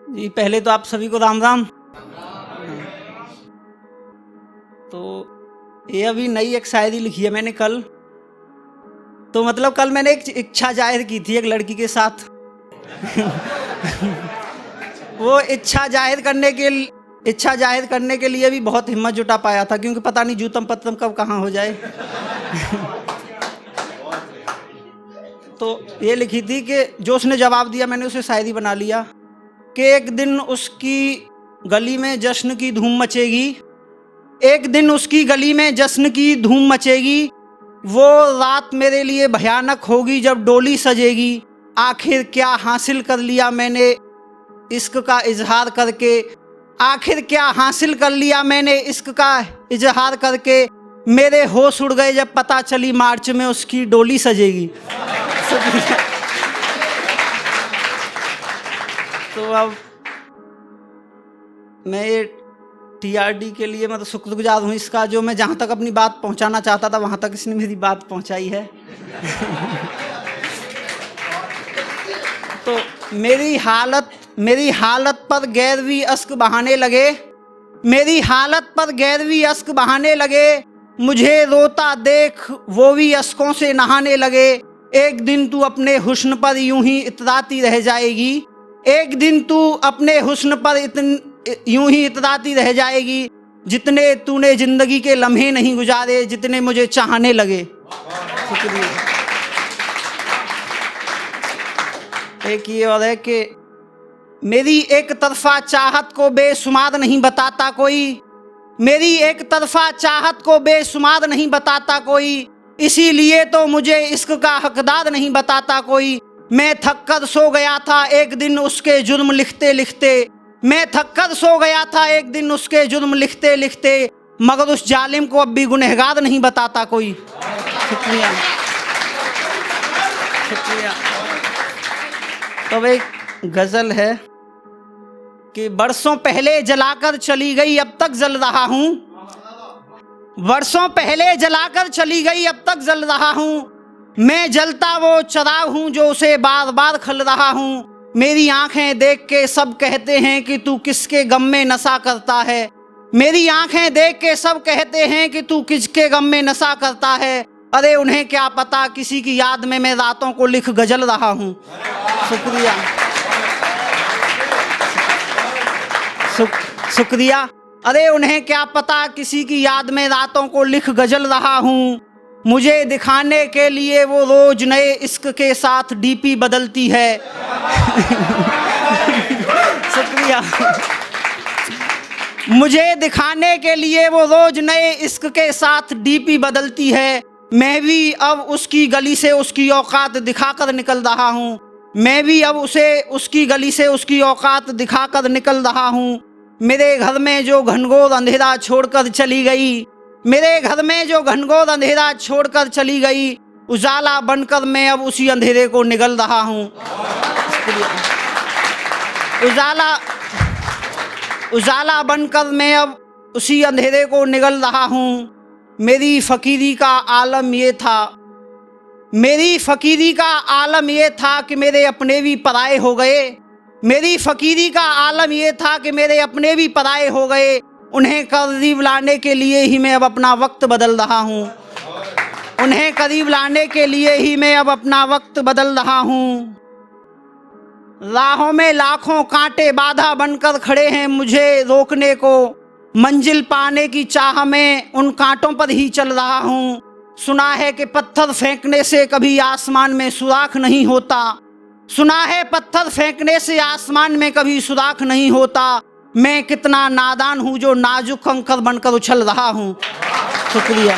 जी पहले तो आप सभी को राम राम। तो ये अभी नई एक शायरी लिखी है मैंने कल। तो मतलब कल मैंने एक इच्छा जाहिर की थी एक लड़की के साथ। वो इच्छा जाहिर करने के लिए भी बहुत हिम्मत जुटा पाया था, क्योंकि पता नहीं जूतम पत्तम कब कहाँ हो जाए। तो ये लिखी थी कि जो उसने जवाब दिया मैंने उसे शायरी बना लिया कि एक दिन उसकी गली में जश्न की धूम मचेगी, एक दिन उसकी गली में जश्न की धूम मचेगी, वो रात मेरे लिए भयानक होगी जब डोली सजेगी। आखिर क्या हासिल कर लिया मैंने इश्क का इजहार करके, आखिर क्या हासिल कर लिया मैंने इश्क का इजहार करके, मेरे होश उड़ गए जब पता चली मार्च में उसकी डोली सजेगी। तो अब मैं ये TRD के लिए मतलब शुक्रगुजार हूँ इसका, जो मैं जहाँ तक अपनी बात पहुँचाना चाहता था वहाँ तक इसने मेरी बात पहुँचाई है। तो मेरी हालत पर गैरवी अश्क बहाने लगे, मेरी हालत पर गैरवी अश्क बहाने लगे, मुझे रोता देख वो भी अश्कों से नहाने लगे। एक दिन तू अपने हुस्न पर यूं ही इतराती रह जाएगी, एक दिन तू अपने हुस्न पर यूं ही इतराती रह जाएगी, जितने तूने जिंदगी के लम्हे नहीं गुजारे जितने मुझे चाहने लगे। शुक्रिया। एक ये और है कि मेरी एक तरफा चाहत को बेशुमार नहीं बताता कोई, मेरी एक तरफा चाहत को बेशुमार नहीं बताता कोई, इसीलिए तो मुझे इश्क का हकदार नहीं बताता कोई। मैं थक कर सो गया था एक दिन उसके जुर्म लिखते लिखते, मैं थक कर सो गया था एक दिन उसके जुर्म लिखते लिखते, मगर उस जालिम को अब भी गुनहगार नहीं बताता कोई। शुक्रिया शुक्रिया। तो एक गज़ल है कि बरसों पहले जलाकर चली गई अब तक जल रहा हूँ, बरसों पहले जलाकर चली गई अब तक जल रहा हूँ, मैं जलता वो चिराग हूँ जो उसे बार बार खल रहा हूँ। मेरी आंखें देख के सब कहते हैं कि तू किसके गम में नशा करता है, मेरी आंखें देख के सब कहते हैं कि तू किसके गम में नशा करता है, अरे उन्हें क्या पता किसी की याद में मैं रातों को लिख गजल रहा हूँ। शुक्रिया शुक्रिया। अरे उन्हें क्या पता किसी की याद में रातों को लिख गजल रहा हूँ, मुझे दिखाने के लिए वो रोज नए इश्क के साथ DP बदलती है। शुक्रिया। मुझे दिखाने के लिए वो रोज नए इश्क के साथ DP बदलती है, मैं भी अब उसकी गली से उसकी औकात दिखाकर निकल रहा हूँ, मैं भी अब उसे उसकी गली से उसकी औकात दिखाकर निकल रहा हूँ। मेरे घर में जो घनघोर अंधेरा छोड़कर चली गई, मेरे घर में जो घनघोर अंधेरा छोड़कर चली गई, उजाला बनकर मैं अब उसी अंधेरे को निगल रहा हूँ। उजाला बनकर मैं अब उसी अंधेरे को निगल रहा हूँ। मेरी फ़कीरी का आलम ये था, मेरी फ़कीरी का आलम ये था कि मेरे अपने भी पराए हो गए, मेरी फ़कीरी का आलम ये था कि मेरे अपने भी पराए हो गए, उन्हें करीब लाने के लिए ही मैं अब अपना वक्त बदल रहा हूँ, उन्हें करीब लाने के लिए ही मैं अब अपना वक्त बदल रहा हूँ। राहों में लाखों कांटे बाधा बनकर खड़े हैं मुझे रोकने को, मंजिल पाने की चाह में उन कांटों पर ही चल रहा हूँ। सुना है कि पत्थर फेंकने से कभी आसमान में सुराख नहीं होता, सुना है पत्थर फेंकने से आसमान में कभी सुराख नहीं होता, मैं कितना नादान हूँ जो नाजुक कंकर बनकर उछल रहा हूँ। शुक्रिया।